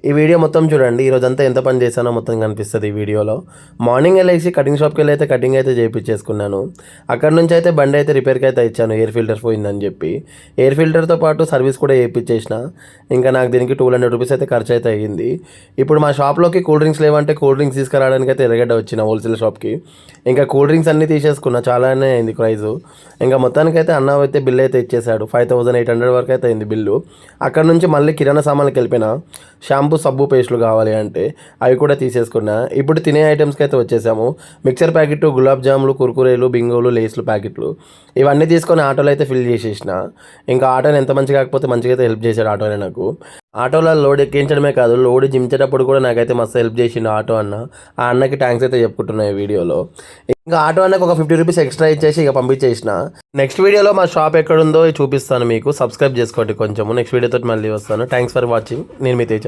ఈ వీడియో మొత్తం చూడండి. ఈరోజంతా ఎంత పని చేశానో మొత్తం కనిపిస్తుంది ఈ వీడియోలో. మార్నింగ్ వెళ్ళేసి కటింగ్ షాప్కి వెళ్ళి అయితే కటింగ్ అయితే చేయించేసుకున్నాను. అక్కడ నుంచి అయితే బండి అయితే రిపేర్కి అయితే ఇచ్చాను, ఎయిర్ ఫిల్టర్ పోయిందని చెప్పి. ఎయిర్ ఫిల్టర్తో పాటు సర్వీస్ కూడా చేయించేసిన. ఇంకా నాకు దీనికి 200 రూపీస్ అయితే ఖర్చు అయితే అయ్యింది. ఇప్పుడు మా షాప్లోకి కూల్ డ్రింక్స్ లేవంటే కూల్ డ్రింక్స్ తీసుకురావడానికి అయితే ఎర్రగడ్డ వచ్చిన హోల్సేల్ షాప్కి. ఇంకా కూల్ డ్రింక్స్ అన్నీ తీసేసుకున్నా, చాలానే అయింది ప్రైజు. ఇంకా మొత్తానికైతే అన్న అయితే బిల్ అయితే ఇచ్చేసాడు. 5800 వరకు అయితే అయింది బిల్లు. అక్కడ నుంచి మళ్ళీ కిరాణా సామాన్లకు వెళ్ళిపోయినా. షాంపూ సబ్బు పేస్టులు కావాలి అంటే అవి కూడా తీసేసుకున్నా. ఇప్పుడు తినే ఐటమ్స్కి అయితే వచ్చేసాము. మిక్చర్ ప్యాకెట్, గులాబ్ జాములు, కుర్కురేలు, బింగోలు, లేస్లు ప్యాకెట్లు ఇవన్నీ తీసుకొని ఆటోలో అయితే ఫిల్ చేసేసిన. ఇంకా ఆటోని ఎంత మంచిగా కాకపోతే మంచిగా అయితే హెల్ప్ చేశాడు ఆటోనే నాకు. ఆటోలో లోడ్ ఎక్కించడమే కాదు, లోడ్ దించేటప్పుడు కూడా నాకైతే మస్తు హెల్ప్ చేసిండు ఆటో అన్న. ఆ అన్నకి థ్యాంక్స్ అయితే చెప్పుకుంటున్నాయి ఈ వీడియోలో. ఇంకా ఆటో అన్నకు ఒక 50 రూపీస్ ఎక్స్ట్రా ఇచ్చేసి ఇక పంపించేసిన. నెక్స్ట్ వీడియోలో మా షాప్ ఎక్కడుందో చూపిస్తాను మీకు. సబ్స్క్రైబ్ చేసుకోండి కొంచెము. నెక్స్ట్ వీడియోతో మళ్ళీ వస్తాను. Thanks for watching. నేను మీ తేజ.